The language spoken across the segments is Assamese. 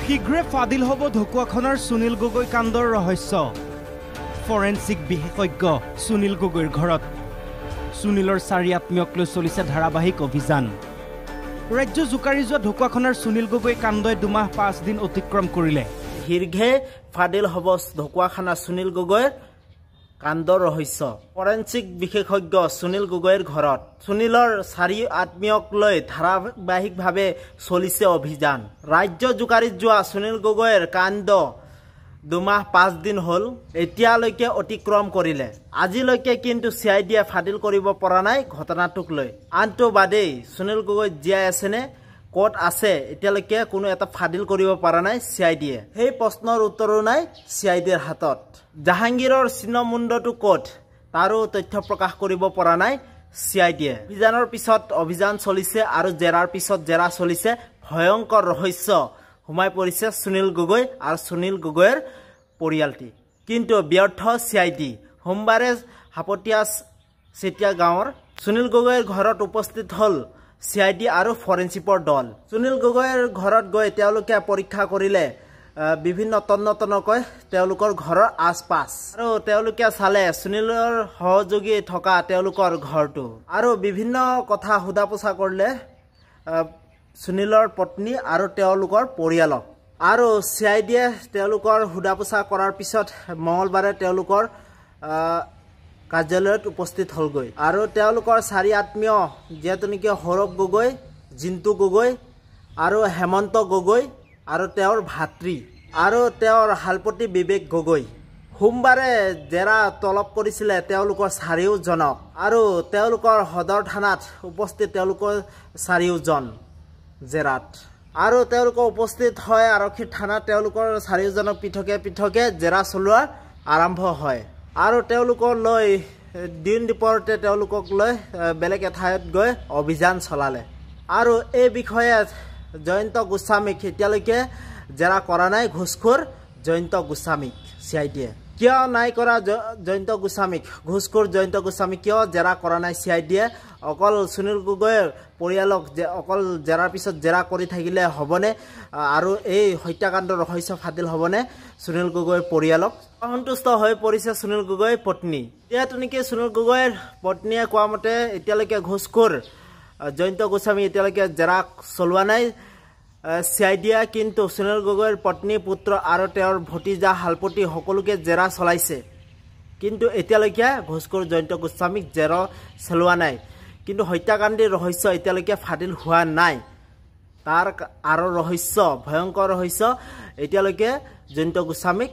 শীঘ্ৰে ফাদিল হ'ব ঢকুৱাখনৰ সুনীল গগৈ কাণ্ডৰ ৰহস্য ফৰেনচিক বিশেষজ্ঞ সুনীল গগৈৰ ঘৰত সুনীলৰ চাৰি আত্মীয়ক লৈ চলিছে ধাৰাবাহিক অভিযান ৰাজ্য জুকাৰি যোৱা ঢকুৱাখনৰ সুনীল গগৈ কাণ্ডই 2 মাহ 5 দিন অতিক্ৰম কৰিলে শীঘ্ৰে ফাদিল হ'ব ঢকুৱাখনৰ সুনীল গগৈৰ কাণ্ডৰ ৰহস্য ফৰেনচিক বিশেষজ্ঞ সুনীল গগৈৰ ঘৰত সুনীলৰ চাৰি আত্মীয়ক লৈ ধাৰাবাহিকভাৱে চলিছে অভিযান ৰাজ্য জুকাৰি যোৱা সুনীল গগৈৰ কাণ্ড 2 মাহ 5 দিন হল এতিয়ালৈকে অতিক্ৰম কৰিলে আজিলৈকে কিন্তু সিআইডিয়ে ফাদিল কৰিব পৰা নাই ঘটনাটোক লৈ আনটো বাদেই সুনীল গগৈ জীয়াই আছেনে কোট আছে এতিয়ালৈকে কোনো এটা ফাদিল কৰিব পৰা নাই সিআইডিয়ে সেই প্ৰশ্নৰ উত্তৰো নাই সিআইডিৰ হাতত জাহাংগীৰৰ চিহ্নমুণ্ডটো কোট তাৰো তথ্য প্ৰকাশ কৰিব পৰা নাই সিআইডিয়ে অভিযানৰ পিছত অভিযান চলিছে আৰু জেৰাৰ পিছত জেৰা চলিছে ভয়ংকৰ ৰহস্য হুমাই পৰিছে সুনীল গগৈ আৰু সুনীল গগৈৰ পৰিয়ালটি কিন্তু ব্যৰ্থ সিআইডি সোমবাৰে হাপতিয়া চেতিয়া গাঁৱৰ সুনীল গগৈৰ ঘৰত উপস্থিত হল সিআইডি আৰু ফৰেনচিকৰ দল সুনীল গগৈৰ ঘৰত গৈ তেওঁলোকে পৰীক্ষা কৰিলে বিভিন্ন তন্নতনকৈ তেওঁলোকৰ ঘৰৰ আশপাশ আৰু তেওঁলোকে চালে সুনীলৰ সহযোগী থকা তেওঁলোকৰ ঘৰটো আৰু বিভিন্ন কথা হুদা পোছা কৰিলে সুনীলৰ পত্নী আৰু তেওঁলোকৰ পৰিয়ালক আৰু সিআইডিয়ে তেওঁলোকৰ হুদা পোছা কৰাৰ পিছত মঙলবাৰে তেওঁলোকৰ কাৰ্যালয়ত উপস্থিত হলগৈ আৰু তেওঁলোকৰ চাৰি আত্মীয় যেহেতু নেকি সৌৰভ গগৈ জিন্তু গগৈ আৰু হেমন্ত গগৈ আৰু তেওঁৰ ভাতৃ আৰু তেওঁৰ হালপতি বিবেক গগৈ সোমবাৰে জেৰা তলব কৰিছিলে তেওঁলোকৰ চাৰিওজনক আৰু তেওঁলোকৰ সদৰ থানাত উপস্থিত তেওঁলোকৰ চাৰিওজন জেৰাত আৰু তেওঁলোকৰ উপস্থিত হয় আৰক্ষী থানাত তেওঁলোকৰ চাৰিওজনক পৃথকে জেৰা চলোৱা আৰম্ভ হয় আৰু তেওঁলোকৰ লৈ দিন দুপৰতে তেওঁলোকক লৈ বেলেগ এঠাইত গৈ অভিযান চলালে আৰু এই বিষয়ে জয়ন্ত গোস্বামীক এতিয়ালৈকে জেৰা কৰা নাই ঘুষখোৰ জয়ন্ত গোস্বামীক সিআইডিয়ে কিয় নাই কৰা জয়ন্ত গোস্বামীক ঘুষখোৰ জয়ন্ত গোস্বামীক কিয় জেৰা কৰা নাই সিআইডিয়ে অকল সুনীল গগৈৰ পৰিয়ালক অকল জেৰাৰ পিছত জেৰা কৰি থাকিলে হ'বনে আৰু এই হত্যাকাণ্ডৰ ৰহস্য ফাদিল হ'বনে সুনীল গগৈৰ পৰিয়ালক অসন্তুষ্ট হৈ পৰিছে সুনীল গগৈৰ পত্নী যেহেতু নেকি সুনীল গগৈৰ পত্নীয়ে কোৱা মতে এতিয়ালৈকে ঘুষখোৰ জয়ন্ত গোস্বামী এতিয়ালৈকে জেৰা চলোৱা নাই সিআইডিয়ে কিন্তু সুনীল গগৈৰ পত্নী পুত্ৰ আৰু তেওঁৰ ভতিজা হালপতি সকলোকে জেৰা চলাইছে কিন্তু এতিয়ালৈকে ঘুষখোৰ জয়ন্ত গোস্বামীক জেৰা চলোৱা নাই কিন্তু হত্যাকাণ্ডৰ ৰহস্য এতিয়ালৈকে ফাদিল হোৱা নাই তাৰ আৰু ৰহস্য ভয়ংকৰ ৰহস্য এতিয়ালৈকে জয়ন্ত গোস্বামীক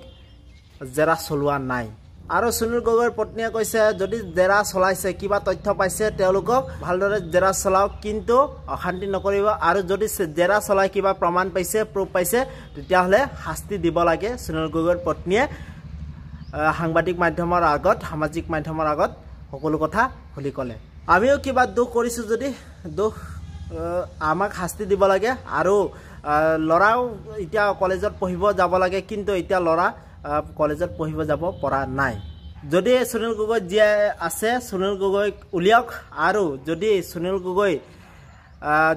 জেৰা চলোৱা নাই আৰু সুনীল গগৈৰ পত্নীয়ে কৈছে যদি জেৰা চলাইছে কিবা তথ্য পাইছে তেওঁলোকক ভালদৰে জেৰা চলাওক কিন্তু অশান্তি নকৰিব আৰু যদি জেৰা চলাই কিবা প্ৰমাণ পাইছে প্ৰুফ পাইছে তেতিয়াহ'লে শাস্তি দিব লাগে সুনীল গগৈৰ পত্নীয়ে সাংবাদিক মাধ্যমৰ আগত সামাজিক মাধ্যমৰ আগত সকলো কথা খুলি ক'লে আমিও কিবা দুখ কৰিছোঁ যদি দুখ আমাক শাস্তি দিব লাগে আৰু ল'ৰাও এতিয়া কলেজত পঢ়িব যাব লাগে কিন্তু এতিয়া ল'ৰা কলেজত পঢ়িব যাব পৰা নাই যদি সুনীল গগৈ জীয়াই আছে সুনীল গগৈক উলিয়াওক আৰু যদি সুনীল গগৈ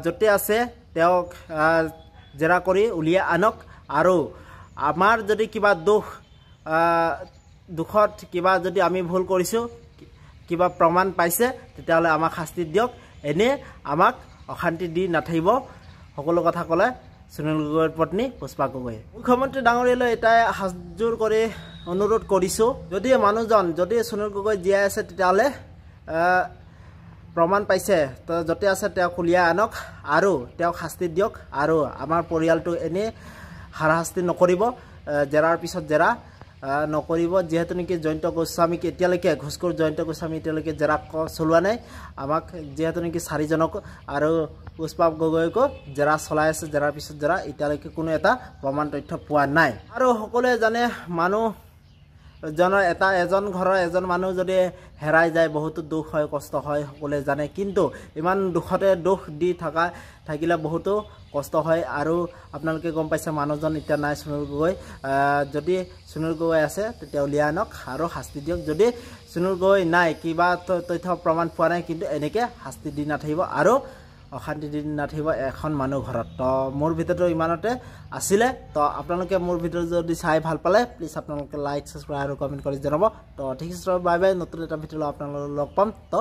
য'তে আছে তেওঁক জেৰা কৰি উলিয়াই আনক আৰু আমাৰ যদি কিবা দুখত কিবা যদি আমি ভুল কৰিছোঁ কিবা প্ৰমাণ পাইছে তেতিয়াহ'লে আমাক শাস্তি দিয়ক এনে আমাক অশান্তি দি নাথাকিব সকলো কথা ক'লে সুনীল গগৈৰ পত্নী পুষ্পা গগৈ মুখ্যমন্ত্ৰী ডাঙৰীয়ালৈ এটাই হাতজোৰ কৰি অনুৰোধ কৰিছোঁ যদি মানুহজন যদি সুনীল গগৈ জীয়াই আছে তেতিয়াহ'লে প্ৰমাণ পাইছে তো য'তে আছে তেওঁক উলিয়াই আনক আৰু তেওঁক শাস্তি দিয়ক আৰু আমাৰ পৰিয়ালটো এনেই হাৰাশাস্তি নকৰিব জেৰাৰ পিছত জেৰা নকৰিব যেহেতু নেকি জয়ন্ত গোস্বামীক এতিয়ালৈকে ঘুষখোৰ জয়ন্ত গোস্বামী এতিয়ালৈকে জেৰা চলোৱা নাই আমাক যেহেতু নেকি চাৰিজনক আৰু পুষ্পা গগৈকো জেৰা চলাই আছে জেৰাৰ পিছত জেৰা এতিয়ালৈকে কোনো এটা প্ৰমাণ তথ্য পোৱা নাই আৰু সকলোৱে জানে মানুহজনৰ এজন ঘৰৰ এজন মানুহ যদি হেৰাই যায় বহুতো দুখ হয় কষ্ট হয় সকলোৱে জানে কিন্তু ইমান দুখতে দুখ দি থাকিলে বহুতো কষ্ট হয় আৰু আপোনালোকে গম পাইছে মানুহজন এতিয়া নাই সুনীল গগৈ যদি সুনীল গগৈ আছে তেতিয়া উলিয়াই আনক আৰু শাস্তি দিয়ক যদি সুনীল গগৈ নাই কিবা তথ্য প্ৰমাণ পোৱা নাই কিন্তু এনেকৈ শাস্তি দি নাথাকিব আৰু অশান্তি দি নাথাকিব এখন মানুহ ঘৰত তো মোৰ ভিডিঅ'টো ইমানতে আছিলে তো আপোনালোকে মোৰ ভিডিঅ' যদি চাই ভাল পালে প্লিজ আপোনালোকে লাইক সাবস্ক্ৰাইব আৰু কমেন্ট কৰি জনাব তো ঠিক আছে বাই বাই নতুন এটা ভিডিঅ' আপোনালোকক লগ পাম তো